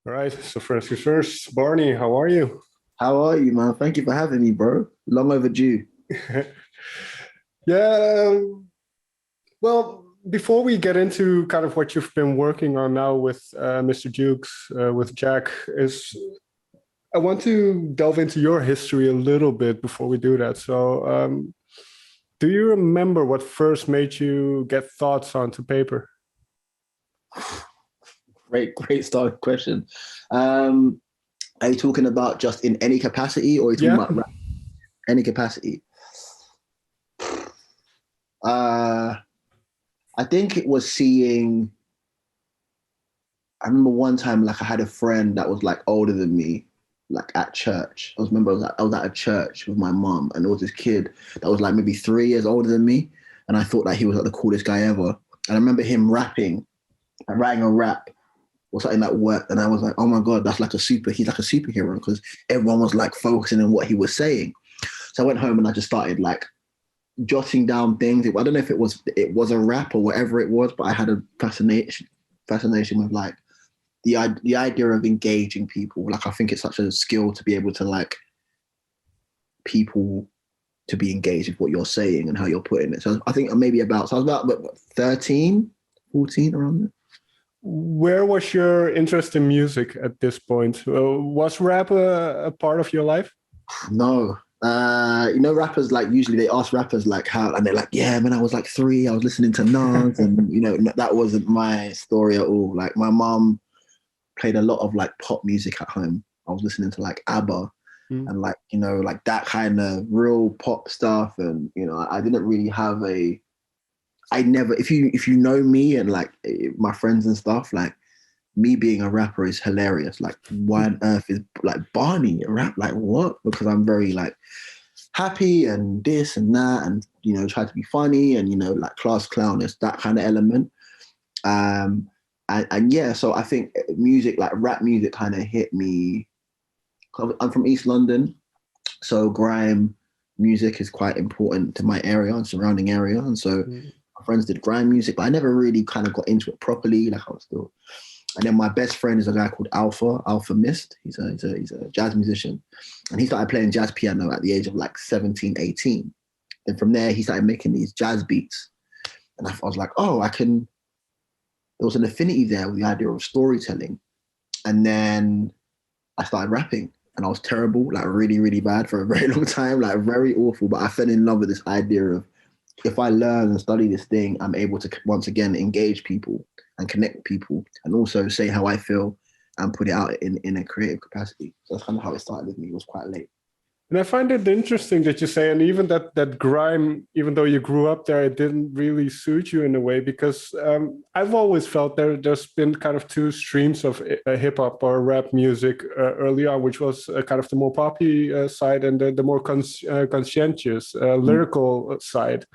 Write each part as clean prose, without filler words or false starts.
All right. So first things first, Barney, how are you? How are you, man? Thank you for having me, bro. Long overdue. Yeah. Well, before we get into kind of what you've been working on now with Mr. Jukes, with Jack, is I want to delve into your history a little bit before we do that. So, do you remember what first made you get thoughts onto paper? Great start question. Are you talking about just in any capacity, or are you talking Yeah. about any capacity? I think it was seeing. I remember one time, like I had a friend that was like older than me, like at church. I was at a church with my mom, and there was this kid that was like maybe 3 years older than me, and I thought that he was like the coolest guy ever. And I remember him rapping, and writing a rap or something that worked, and I was like, oh my god, he's like a superhero, because everyone was like focusing on what he was saying. So I went home and I just started like jotting down things. I don't know if it was a rap or whatever it was, but I had a fascination with like the idea of engaging people. Like I think it's such a skill to be able to like people to be engaged with what you're saying and how you're putting it. So I think I was about what, 13, 14 around there. Where was your interest in music at this point? Was rap a part of your life? No. Rappers, like usually they ask rappers like how, and they're like, yeah, man, I was like 3, I was listening to Nas, and that wasn't my story at all. Like my mom played a lot of like pop music at home. I was listening to like ABBA and like, like that kind of real pop stuff. And, I didn't really have I never, if you know me and like my friends and stuff, like me being a rapper is hilarious. Like, why on earth is like Barney a rap? Like, what? Because I'm very like happy and this and that, and try to be funny and like class clown is that kind of element. And yeah, so I think music, like rap music, kind of hit me. I'm from East London, so grime music is quite important to my area and surrounding area, and so my friends did grime music, but I never really kind of got into it properly. Like I was still. And then my best friend is a guy called Alpha Mist. He's a jazz musician. And he started playing jazz piano at the age of like 17, 18. And from there, he started making these jazz beats. And I was like, oh, there was an affinity there with the idea of storytelling. And then I started rapping. And I was terrible, like really, really bad for a very long time, like very awful. But I fell in love with this idea of if I learn and study this thing, I'm able to once again engage people and connect with people and also say how I feel and put it out in a creative capacity. So that's kind of how it started with me. It was quite late. And I find it interesting that you say, and even that grime, even though you grew up there, it didn't really suit you in a way, because I've always felt there's been kind of two streams of hip hop or rap music early on, which was kind of the more poppy side and the more conscientious, lyrical side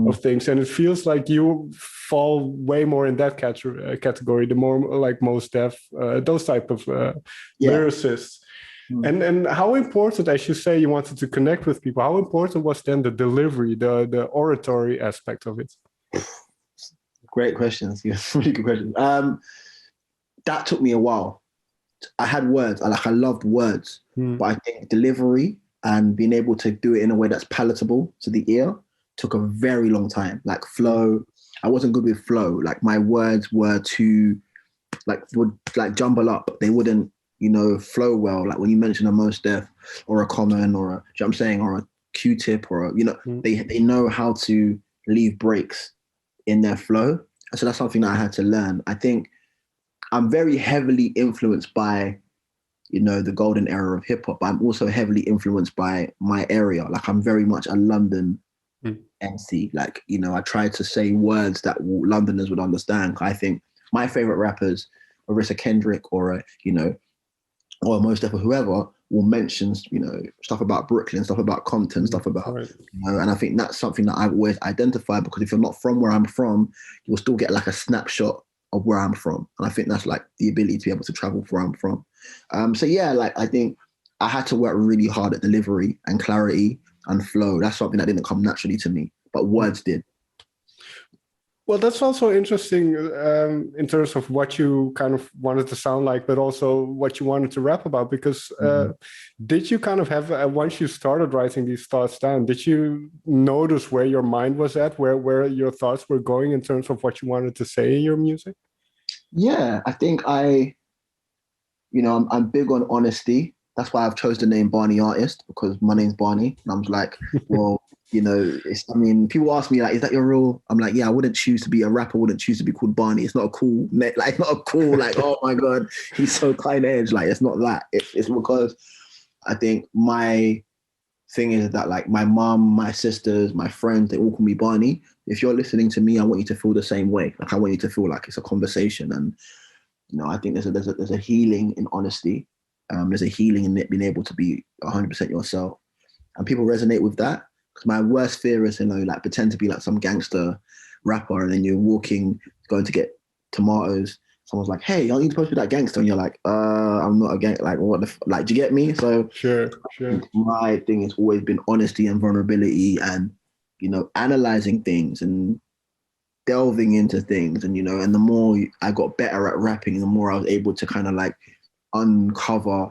of things. And it feels like you fall way more in that category, the more like Mos Def, those type of lyricists. And how important, as you say, you wanted to connect with people, how important was then the delivery, the oratory aspect of it? Great questions. Yes, really good questions. That took me a while. I had words. I loved words, but I think delivery and being able to do it in a way that's palatable to the ear took a very long time. Like flow, I wasn't good with flow. Like my words were too, would jumble up. They wouldn't, flow well. Like when you mention a Mos Def or a Common or I'm saying, or a Q-Tip or they know how to leave breaks in their flow. So that's something that I had to learn. I think I'm very heavily influenced by, the golden era of hip hop, but I'm also heavily influenced by my area. Like I'm very much a London MC. Like, I try to say words that Londoners would understand. I think my favorite rappers, Marissa Kendrick or or Mos Def or whoever, will mention, stuff about Brooklyn, stuff about Compton, stuff about, and I think that's something that I've always identified, because if you're not from where I'm from, you'll still get like a snapshot of where I'm from. And I think that's like the ability to be able to travel where I'm from. So yeah, like I think I had to work really hard at delivery and clarity and flow. That's something that didn't come naturally to me, but words did. Well, that's also interesting in terms of what you kind of wanted to sound like, but also what you wanted to rap about. Because did you kind of have, once you started writing these thoughts down, did you notice where your mind was at, where your thoughts were going in terms of what you wanted to say in your music? Yeah, I think I'm big on honesty. That's why I've chose the name Barney Artist, because my name's Barney. And I'm like, well, people ask me like, is that your real? I'm like, yeah, I wouldn't choose to be a rapper. I wouldn't choose to be called Barney. It's not a cool, like, not a cool, like, oh my God, he's so kind edge. Like, it's not that. It's because I think my thing is that like my mom, my sisters, my friends, they all call me Barney. If you're listening to me, I want you to feel the same way. Like, I want you to feel like it's a conversation. And, I think there's a healing in honesty. There's a healing in being able to be 100% yourself. And people resonate with that. Because my worst fear is, like pretend to be like some gangster rapper, and then you're going to get tomatoes. Someone's like, hey, aren't you supposed to be that gangster? And you're like, I'm not a gang. Like, what the like, do you get me? So Sure. My thing has always been honesty and vulnerability and, analyzing things and delving into things. And, and the more I got better at rapping, the more I was able to kind of like uncover,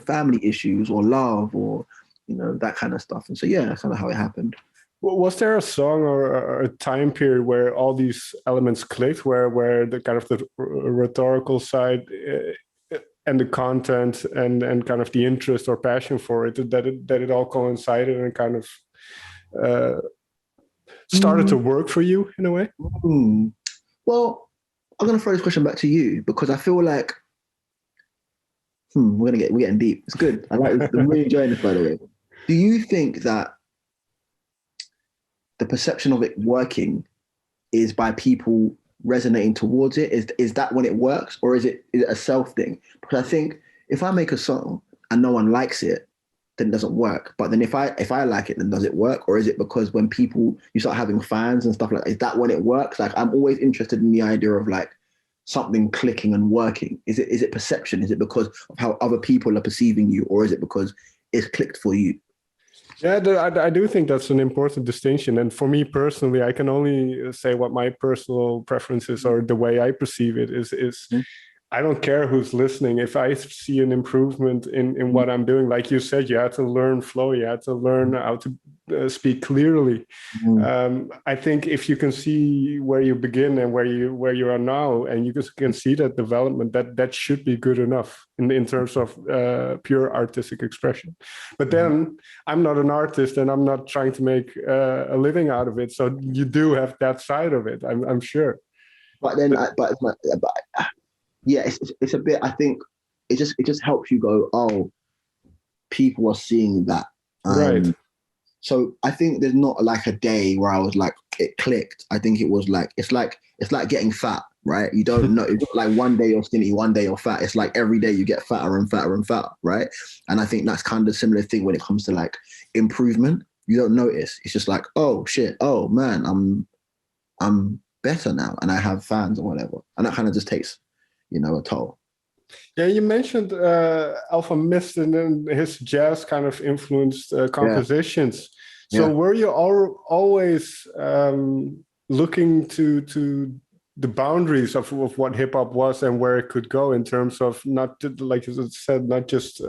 family issues or love or, that kind of stuff. And so, yeah, that's kind of how it happened. Was there a song or a time period where all these elements clicked, where the kind of the rhetorical side and the content and kind of the interest or passion for it, that it all coincided and kind of started to work for you in a way? Well, I'm going to throw this question back to you, because I feel like we're getting deep. It's good. I like this. I'm really enjoying this, by the way. Do you think that the perception of it working is by people resonating towards it? Is that when it works, or is it a self thing? Because I think if I make a song and no one likes it, then it doesn't work. But then if I like it, then does it work? Or is it because when you start having fans and stuff like that, is that when it works? Like, I'm always interested in the idea of like something clicking and working. Is it perception? Is it because of how other people are perceiving you, or is it because it's clicked for you? Yeah, I do think that's an important distinction. And for me personally, I can only say what my personal preferences or the way I perceive it is I don't care who's listening. If I see an improvement in what I'm doing, like you said, you had to learn flow, you had to learn how to speak clearly. I think if you can see where you begin and where you are now, and you can see that development, that should be good enough in terms of pure artistic expression. But then I'm not an artist, and I'm not trying to make a living out of it. So you do have that side of it, I'm sure. But then, yeah, it's a bit. I think it just helps you go, oh, people are seeing that, right? So I think there's not like a day where I was like it clicked. I think it was like it's like getting fat, right? You don't know. It's not like one day you're skinny, one day you're fat. It's like every day you get fatter and fatter and fatter, right? And I think that's kind of a similar thing when it comes to like improvement. You don't notice. It's just like, oh shit, oh man, I'm better now, and I have fans or whatever, and that kind of just takes a toll. Yeah, you mentioned Alpha Mist and then his jazz kind of influenced compositions. So were you always looking to the boundaries of what hip hop was and where it could go in terms of not to, like you said, not just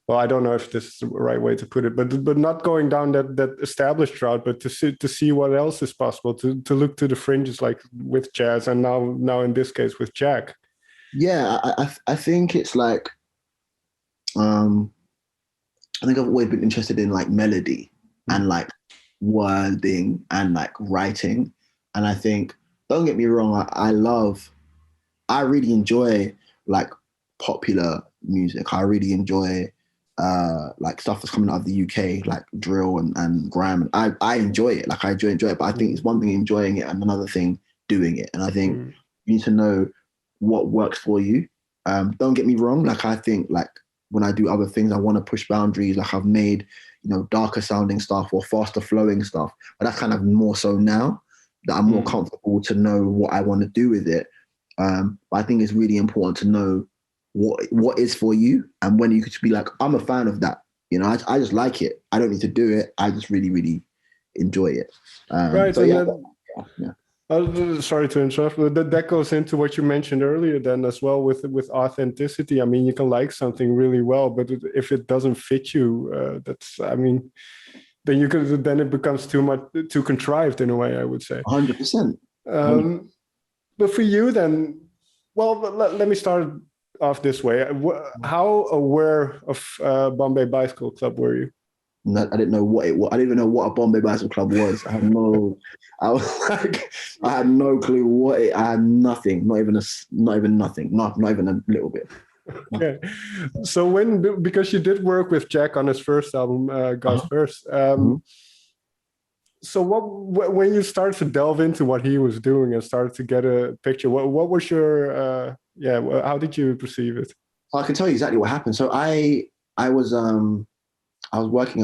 well, I don't know if this is the right way to put it, but not going down that established route, but to see what else is possible, to look to the fringes, like with jazz, and now in this case with Jack. Yeah, I think it's like, I think I've always been interested in like melody and like wording and like writing, and I think, don't get me wrong, I really enjoy like popular music. I really enjoy like stuff that's coming out of the UK, like drill and grime. And I enjoy it. Like I enjoy it, but I think it's one thing enjoying it and another thing doing it. And I think you need to know what works for you. Don't get me wrong. Like I think like when I do other things, I want to push boundaries. Like I've made, darker sounding stuff or faster flowing stuff, but that's kind of more so now that I'm more comfortable to know what I want to do with it. But I think it's really important to know what is for you, and when you could be like, I'm a fan of that. I just like it. I don't need to do it. I just really, really enjoy it. Right. So, And yeah. Yeah. Sorry to interrupt, but that goes into what you mentioned earlier then as well with authenticity. I mean, you can like something really well, but if it doesn't fit you, then it becomes too contrived in a way, I would say. 100%. But for you then, well, let me start off this way. How aware of Bombay Bicycle Club were you? No, I didn't know what it was. I didn't even know what a Bombay Bicycle Club was. I had no clue what it. I had nothing. Not even nothing. Not even a little bit. Okay, so because you did work with Jack on his first album, God's First. So when you started to delve into what he was doing and started to get a picture, what was your how did you perceive it? I can tell you exactly what happened. So I worked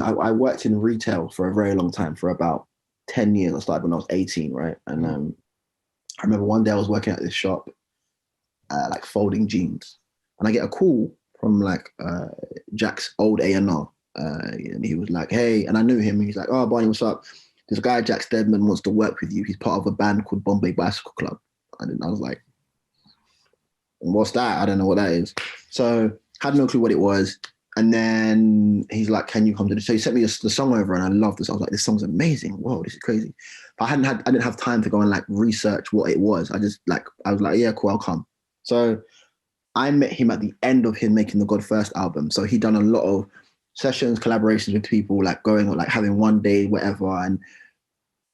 in retail for a very long time, for about 10 years. I started when I was 18, right? And I remember one day I was working at this shop, like folding jeans, and I get a call from like Jack's old A&R, and he was like, "Hey," and I knew him. He's like, "Oh, Barney, what's up? This guy, Jack Steadman, wants to work with you. He's part of a band called Bombay Bicycle Club." And I was like, "What's that? I don't know what that is." So had no clue what it was. And then he's like, "Can you come to the show?" He sent me the song over, and I loved this. I was like, "This song's amazing. Whoa, this is crazy." But I didn't have time to go and like research what it was. I was like, "Yeah, cool, I'll come." So I met him at the end of him making the God First album. So he'd done a lot of sessions, collaborations with people, like going like having one day, whatever. And,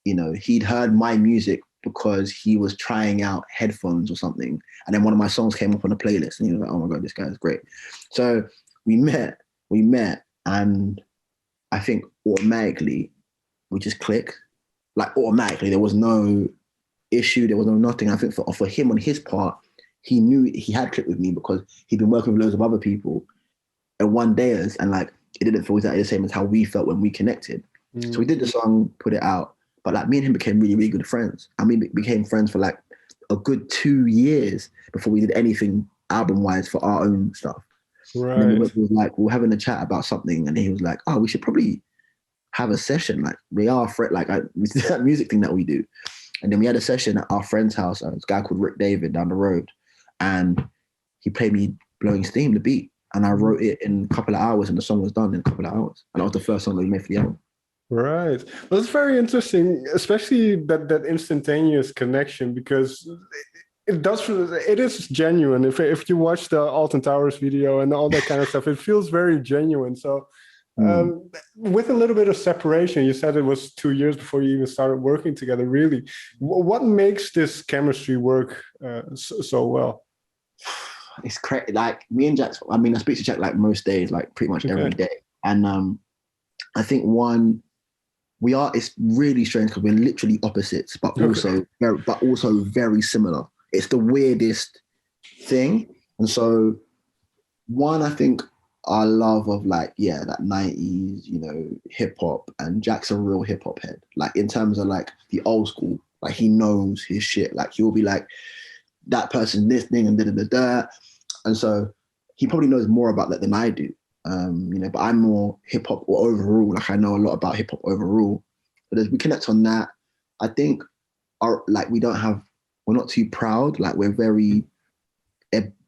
you know, he'd heard my music because he was trying out headphones or something. And then one of my songs came up on a playlist, and he was like, "Oh my God, this guy is great." So we met, and I think automatically we just clicked. Like automatically, there was no issue, there was no nothing. I think for him on his part, he knew he had clicked with me because he'd been working with loads of other people and one dayers, and like it didn't feel exactly the same as how we felt when we connected. So we did the song, put it out, but like me and him became really, really good friends. I mean, we became friends for like a good 2 years before we did anything album-wise for our own stuff. Right. And then we were having a chat about something, and he was like, "Oh, we should probably have a session. Like we are that music thing that we do." And then we had a session at our friend's house. This guy called Rick David down the road, and he played me Blowing Steam, the beat, and I wrote it in a couple of hours, and the song was done in a couple of hours. And that was the first song that we made for the album. Right. Well, it's very interesting, especially that instantaneous connection, because it is genuine. If you watch the Alton Towers video and all that kind of stuff, it feels very genuine. So with a little bit of separation, you said it was 2 years before you even started working together. Really, what makes this chemistry work so well? It's crazy. Like me and Jack, I mean, I speak to Jack like most days, like pretty much every day. And I think it's really strange because we're literally opposites, but also very similar. It's the weirdest thing. And so I think our love of like, that 90s, you know, hip hop, and Jack's a real hip hop head. Like in terms of like the old school, like he knows his shit. Like he'll be like, that person listening and da-da-da-da. And so he probably knows more about that than I do. You know, but I'm more hip hop or overall. Like I know a lot about hip hop overall. But as we connect on that, I think we're not too proud. Like we're very,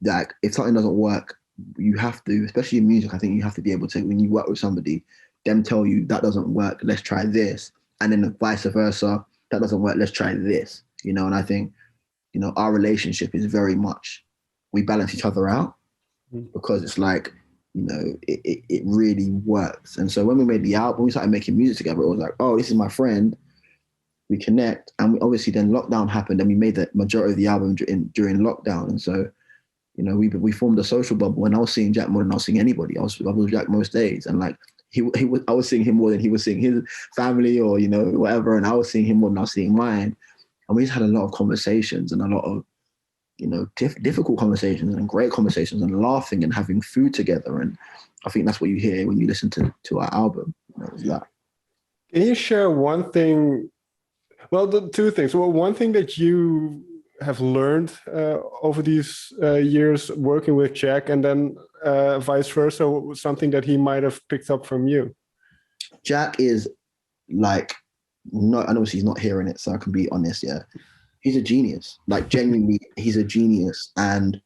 like if something doesn't work, you have to, especially in music, I think you have to be able to, when you work with somebody, them tell you that doesn't work, let's try this. And then vice versa, that doesn't work, let's try this. You know, and I think, you know, our relationship is very much, we balance each other out because it's like, you know, it really works. And so when we made the album, when we started making music together, it was like, oh, this is my friend. We connect. And obviously then lockdown happened and we made the majority of the album during lockdown. And so, you know, we formed a social bubble, and I was seeing Jack more than I was seeing anybody. I was with Jack most days. And like, I was seeing him more than he was seeing his family or, you know, whatever. And I was seeing him more than I was seeing mine. And we just had a lot of conversations and a lot of, you know, difficult conversations and great conversations and laughing and having food together. And I think that's what you hear when you listen to our album. That. Can you share one thing? Well, the two things. Well, one thing that you have learned over these years working with Jack, and then vice versa, something that he might have picked up from you. Jack is like no, and obviously he's not hearing it, so I can be honest. Yeah, he's a genius. Like genuinely, he's a genius, and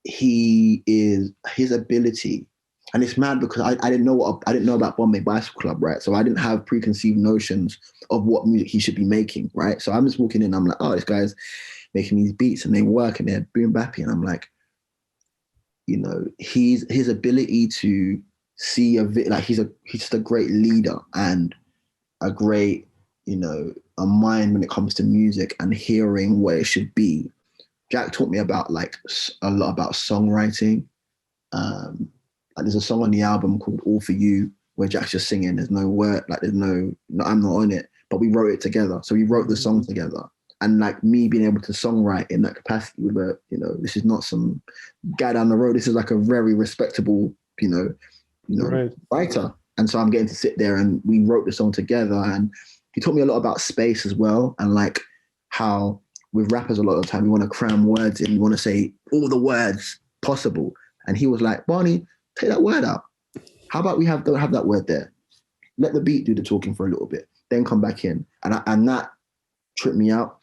his ability. And it's mad because I didn't know about Bombay Bicycle Club, right? So I didn't have preconceived notions of what music he should be making, right? So I'm just walking in, I'm like, oh, this guy's making these beats and they work and they're boom bappy, and I'm like, you know, his ability to see he's just a great leader and a great, you know, a mind when it comes to music and hearing what it should be. Jack taught me about like a lot about songwriting. Like there's a song on the album called All For You where Jack's just singing. There's no word, like there's no, I'm not on it, but we wrote it together. So we wrote the song together. And like me being able to songwrite in that capacity with a, you know, this is not some guy down the road. This is like a very respectable, you know, Right. writer. And so I'm getting to sit there and we wrote the song together. And he taught me a lot about space as well. And like how with rappers, a lot of the time, we want to cram words in. We want to say all the words possible. And he was like, Barney, take that word out. How about we don't have that word there? Let the beat do the talking for a little bit, then come back in. And that tripped me out.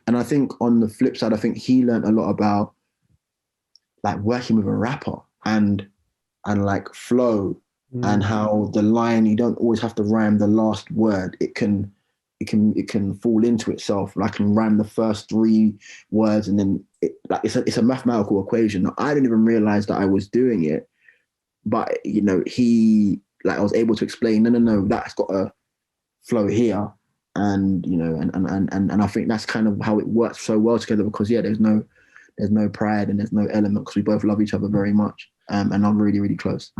And I think on the flip side, I think he learned a lot about like working with a rapper and like flow and how the line, you don't always have to rhyme the last word. It can fall into itself. Like I can rhyme the first 3 words and then it's a mathematical equation. I didn't even realize that I was doing it. But, you know, I was able to explain, no, that's got to flow here. And, you know, and I think that's kind of how it works so well together because, yeah, there's no pride and there's no element because we both love each other very much. And I'm really, really close.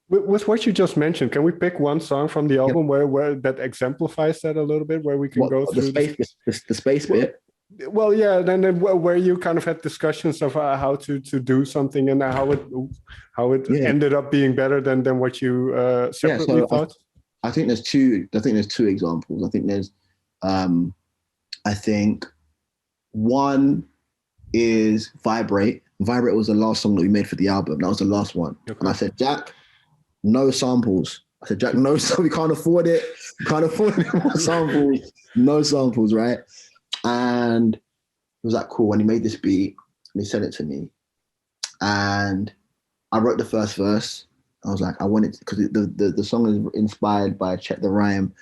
With what you just mentioned, can we pick one song from the album where that exemplifies that a little bit, where we can go through the space bit? Well, yeah, then where you kind of had discussions of how to do something and how it ended up being better than what you separately thought. I think there's two examples. I think there's I think one is Vibrate. Vibrate was the last song that we made for the album. That was the last one. Okay. And I said, Jack, no samples. I said, Jack, no, we can't afford it. We can't afford any more samples. No samples, right? And it was like, cool. When he made this beat, and he sent it to me. And I wrote the first verse. I was like, I wanted to, because the song is inspired by Check the Rhyme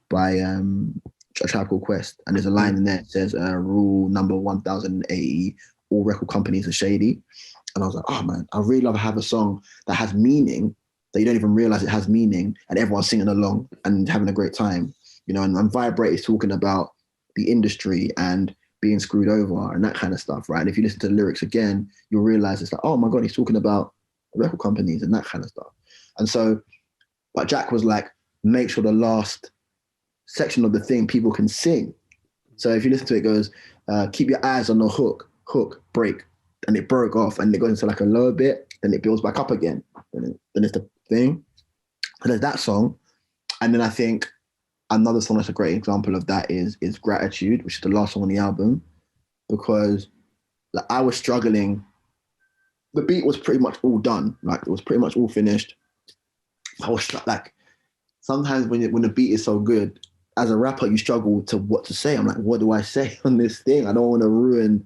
by A Tribe Called Quest. And there's a line in there that says, rule number 1080, all record companies are shady. And I was like, oh man, I really love to have a song that has meaning, that you don't even realize it has meaning, and everyone's singing along and having a great time. You know, and Vibrate is talking about the industry and being screwed over and that kind of stuff, right? And if you listen to the lyrics again, you'll realize it's like, oh my God, he's talking about record companies and that kind of stuff. And so, but Jack was like, make sure the last section of the thing people can sing. So if you listen to it, it goes, keep your eyes on the hook, break. And it broke off and it goes into like a lower bit, then it builds back up again. Then it's the thing. And there's that song. And then I think another song that's a great example of that is Gratitude, which is the last song on the album, because like, I was struggling. The beat was pretty much all done. Like it was pretty much all finished. I was like, sometimes when the beat is so good, as a rapper, you struggle to what to say. I'm like, what do I say on this thing? I don't want to ruin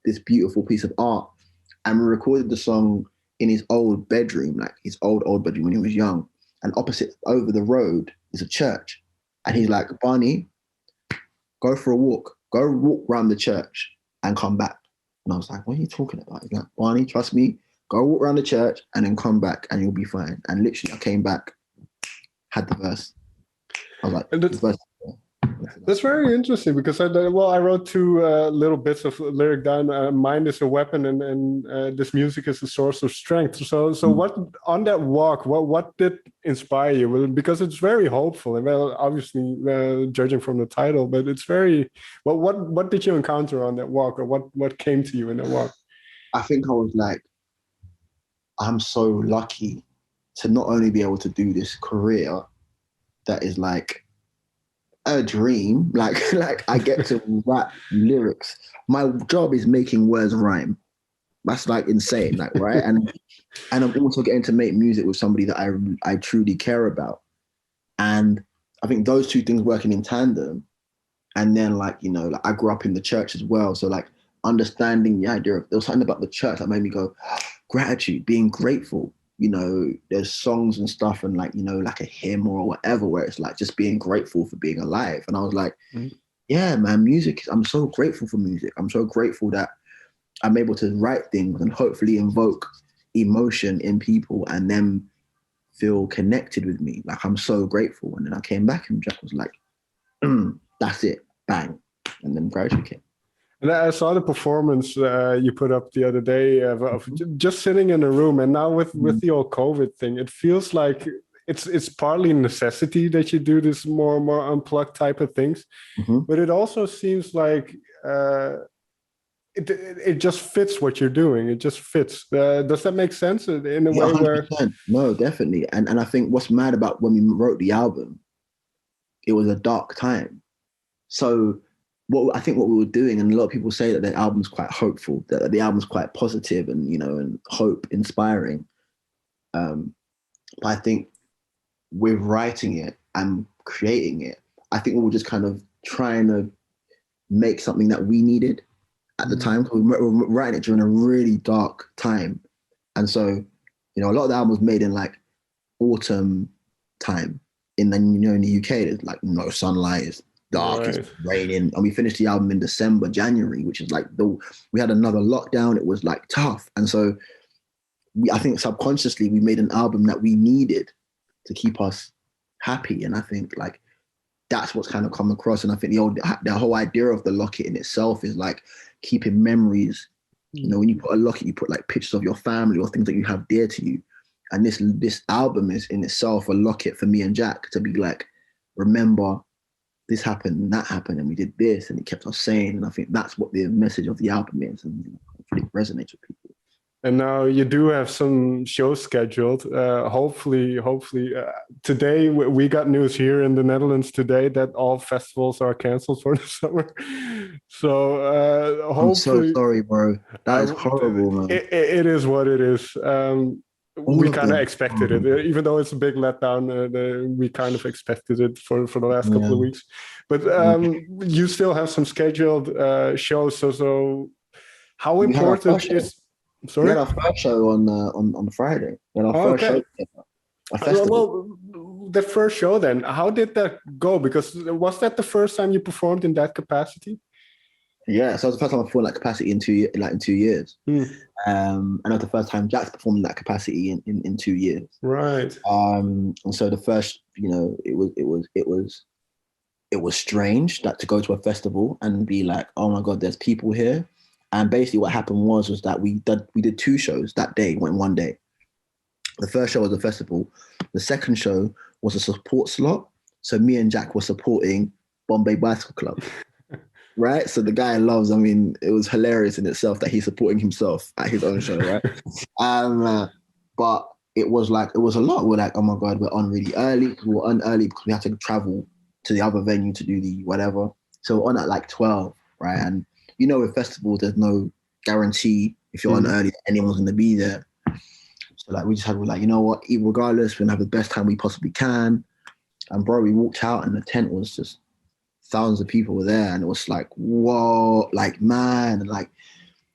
this beautiful piece of art. And we recorded the song in his old bedroom, like his old bedroom when he was young. And opposite over the road is a church. And he's like, Barney, go for a walk. Go walk around the church and come back. And I was like, what are you talking about? He's like, Barney, trust me. Go walk around the church and then come back and you'll be fine. And literally I came back, had the verse. I was like, the verse. That's very interesting because I wrote 2 little bits of lyric down. Mind is a weapon, and this music is a source of strength. So what on that walk? What did inspire you? Well, because it's very hopeful, and well, obviously, judging from the title, but it's very. Well, what did you encounter on that walk, or what came to you in that walk? I think I was like, I'm so lucky to not only be able to do this career that is like a dream, like I get to rap lyrics. My job is making words rhyme. That's like insane, like, right? And I'm also getting to make music with somebody that I truly care about. And I think those two things working in tandem, and then like, you know, like I grew up in the church as well. So like understanding the idea of, there was something about the church that made me go, gratitude, being grateful. You know, there's songs and stuff and like, you know, like a hymn or whatever, where it's like just being grateful for being alive. And I was like, yeah, man, music, I'm so grateful for music. I'm so grateful that I'm able to write things and hopefully invoke emotion in people and them feel connected with me. Like, I'm so grateful. And then I came back and Jack was like, that's it, bang. And then gratitude came. And I saw the performance you put up the other day of just sitting in a room. And now with the whole COVID thing, it feels like it's partly necessity that you do this more unplugged type of things. But it also seems like it just fits what you're doing. It just fits. Does that make sense in a way 100%. Where? No, definitely. And I think what's mad about when we wrote the album, it was a dark time. So what I think what we were doing, and a lot of people say that the album's quite hopeful, that the album's quite positive and, you know, and hope inspiring. But I think with writing it and creating it, I think we were just kind of trying to make something that we needed at the time. We were writing it during a really dark time. And so, you know, a lot of the album was made in like autumn time. In the UK, there's like no sunlight, it's dark, right. It's raining. And we finished the album in December, January, which is like we had another lockdown. It was like tough. And so I think subconsciously we made an album that we needed to keep us happy. And I think like that's what's kind of come across. And I think the whole idea of the locket in itself is like keeping memories. You know, when you put a locket, you put like pictures of your family or things that you have dear to you. And this album is in itself a locket for me and Jack to be like, remember this happened and that happened and we did this, and it kept us sane. And I think that's what the message of the album is, and hopefully it resonates with people. And now you do have some shows scheduled. Hopefully, today we got news here in the Netherlands today that all festivals are canceled for the summer. So hopefully, I'm so sorry, bro. That is horrible, man. It is what it is. We kind of expected it, even though it's a big letdown. We kind of expected it for the last couple of weeks. But you still have some scheduled shows. So how important is? Sorry? We had our first show on Friday. We had our first show. A festival. Well, the first show then, how did that go? Because was that the first time you performed in that capacity? Yeah, so it was the first time I performed in that capacity in 2 years. And it was the first time Jack's performed in that capacity in 2 years. Right. And so the first, you know, it was strange that to go to a festival and be like, oh my God, there's people here. And basically what happened was that we did 2 shows that day, went one day. The first show was a festival. The second show was a support slot. So me and Jack were supporting Bombay Bicycle Club. Right? So the guy loves, I mean, it was hilarious in itself that he's supporting himself at his own show, right? But it was a lot. We're like, oh my God, we're on really early. We were on early because we had to travel to the other venue to do the whatever. So we're on at like 12, right? And you know, with festivals, there's no guarantee if you're on early, anyone's going to be there. So like, we're like, you know what, regardless, we're going to have the best time we possibly can. And bro, we walked out and the tent was just thousands of people were there. And it was like, whoa, like, man, and like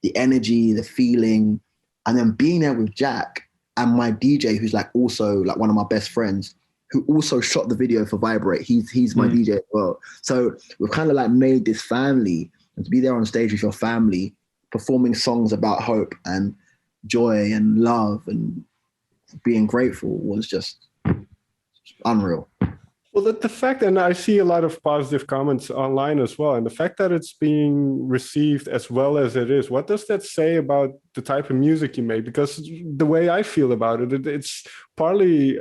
the energy, the feeling. And then being there with Jack and my DJ, who's like also like one of my best friends, who also shot the video for Vibrate. He's my DJ as well. So we've kind of like made this family. And to be there on stage with your family, performing songs about hope and joy and love and being grateful was just unreal. Well, the fact, and I see a lot of positive comments online as well, and the fact that it's being received as well as it is, what does that say about the type of music you make? Because the way I feel about it, it's partly...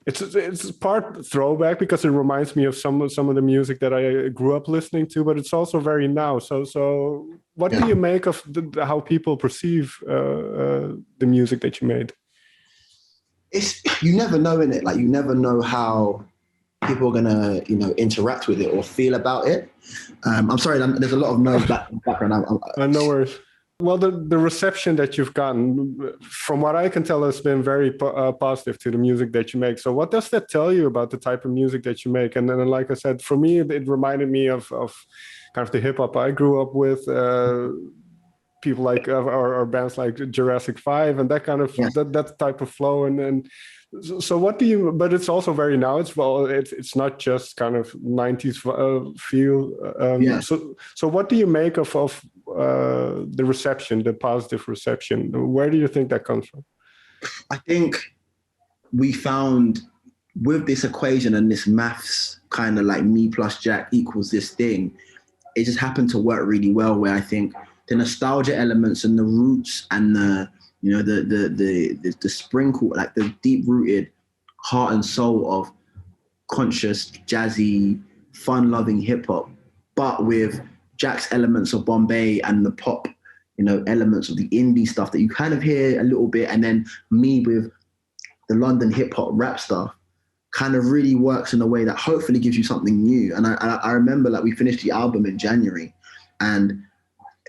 It's part throwback because it reminds me of some of the music that I grew up listening to, but it's also very now. So what do you make of how people perceive the music that you made? You never know, innit? Like, you never know how people are gonna, you know, interact with it or feel about it. I'm sorry, there's a lot of noise background. No worries. Well, the reception that you've gotten, from what I can tell, has been very positive to the music that you make. So what does that tell you about the type of music that you make? And then, like I said, for me, it reminded me of kind of the hip hop I grew up with, people like, or bands like Jurassic 5 and that kind of, that type of flow. And so what do you, but it's also very now, it's not just kind of 90s feel. So what do you make of the reception, the positive reception? Where do you think that comes from? I think we found with this equation and this maths kind of like me plus Jack equals this thing, it just happened to work really well, where I think the nostalgia elements and the roots and the, you know, the sprinkle, like the deep rooted heart and soul of conscious, jazzy, fun loving hip hop, but with Jack's elements of Bombay and the pop, you know, elements of the indie stuff that you kind of hear a little bit. And then me with the London hip hop rap stuff kind of really works in a way that hopefully gives you something new. And I remember like we finished the album in January and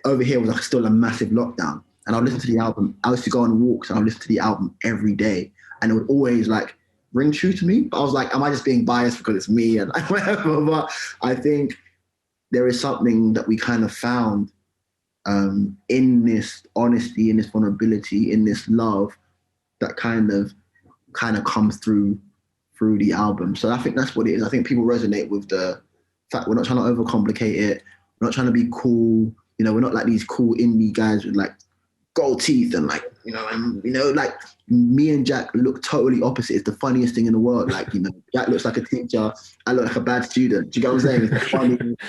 over here was like still a massive lockdown. And I'll listen to the album. I used to go on walks and I'll listen to the album every day. And it would always like ring true to me. But I was like, am I just being biased because it's me and like whatever? But I think there is something that we kind of found in this honesty, in this vulnerability, in this love that kind of comes through the album. So I think that's what it is. I think people resonate with the fact we're not trying to overcomplicate it. We're not trying to be cool. You know, we're not like these cool indie guys with like gold teeth and like, you know, like me and Jack look totally opposite. It's the funniest thing in the world. Like, you know, Jack looks like a teacher. I look like a bad student. Do you get what I'm saying? It's the funniest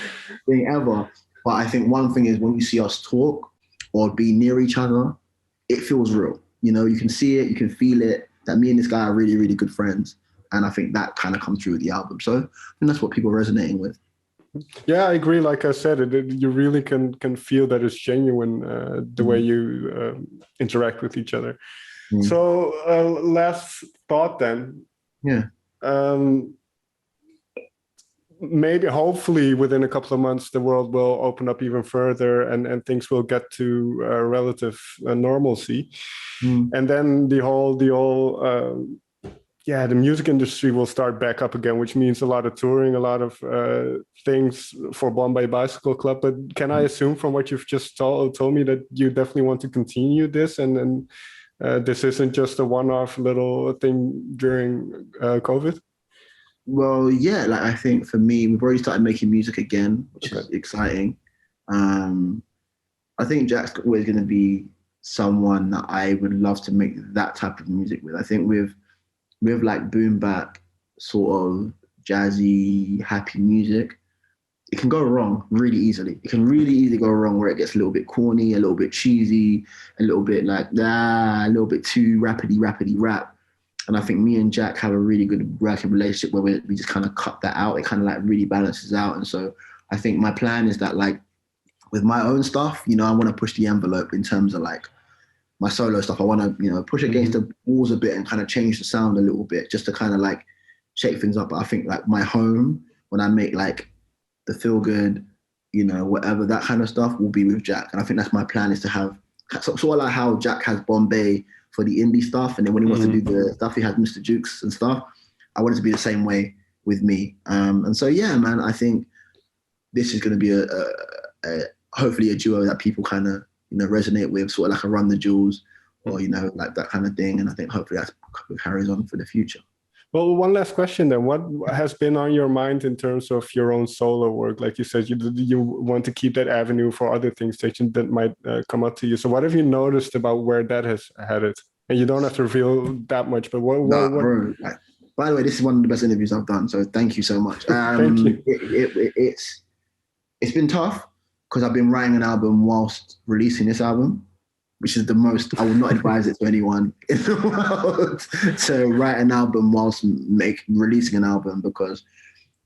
thing ever. But I think one thing is when you see us talk or be near each other, it feels real. You know, you can see it, you can feel it, that me and this guy are really, really good friends. And I think that kind of comes through with the album. So I think that's what people are resonating with. Yeah, I agree. Like I said, you really can feel that it's genuine, the way you interact with each other. So last thought then. Yeah. Maybe, hopefully, within a couple of months, the world will open up even further and things will get to relative normalcy. And then the music industry will start back up again, which means a lot of touring, a lot of things for Bombay Bicycle Club. But can I assume from what you've just told me that you definitely want to continue this and this isn't just a one-off little thing during COVID? Well, yeah, like I think for me, we've already started making music again, which is exciting. I think Jack's always going to be someone that I would love to make that type of music with. I think with like boom bap, sort of jazzy, happy music, it can go wrong really easily. It can really easily go wrong where it gets a little bit corny, a little bit cheesy, a little bit like, a little bit too rapidy rap. And I think me and Jack have a really good working relationship where we just kind of cut that out. It kind of like really balances out. And so I think my plan is that like with my own stuff, you know, I want to push the envelope in terms of like my solo stuff. I want to, you know, push against the walls a bit and kind of change the sound a little bit just to kind of like shake things up. But I think like my home, when I make like the feel good, you know, whatever, that kind of stuff will be with Jack. And I think that's my plan, is to have sort of like how Jack has Bombay for the indie stuff, and then when he wants to do the stuff, he has Mr. Jukes and stuff. I want it to be the same way with me. And so, yeah, man, I think this is going to be a hopefully a duo that people kind of, you know, resonate with, sort of like a Run the Jewels or, you know, like that kind of thing. And I think hopefully that carries on for the future. Well, one last question then. What has been on your mind in terms of your own solo work? Like you said, you want to keep that avenue for other things that might come up to you. So what have you noticed about where that has headed? And you don't have to reveal that much, but what? Bro, like, by the way, this is one of the best interviews I've done, so thank you so much. Thank you. It's been tough because I've been writing an album whilst releasing this album, which is the most, I would not advise it to anyone in the world to write an album whilst releasing an album, because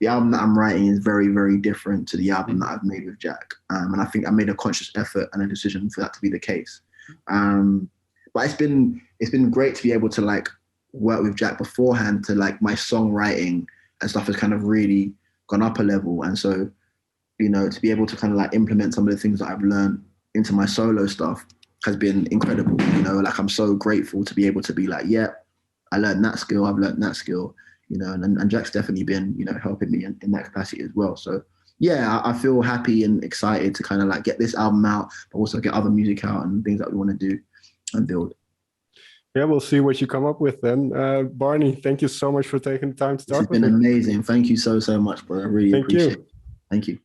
the album that I'm writing is very, very different to the album that I've made with Jack. And I think I made a conscious effort and a decision for that to be the case. But it's been great to be able to like work with Jack beforehand, to like my songwriting and stuff has kind of really gone up a level. And so, you know, to be able to kind of like implement some of the things that I've learned into my solo stuff has been incredible. You know, like I'm so grateful to be able to be like, yeah, I learned that skill, I've learned that skill, you know, and Jack's definitely been, you know, helping me in that capacity as well. So yeah, I feel happy and excited to kind of like get this album out, but also get other music out and things that we want to do and build. Yeah, we'll see what you come up with then. Barney, thank you so much for taking the time to talk with me. It's been amazing. Thank you so much, bro. I really appreciate it. Thank you.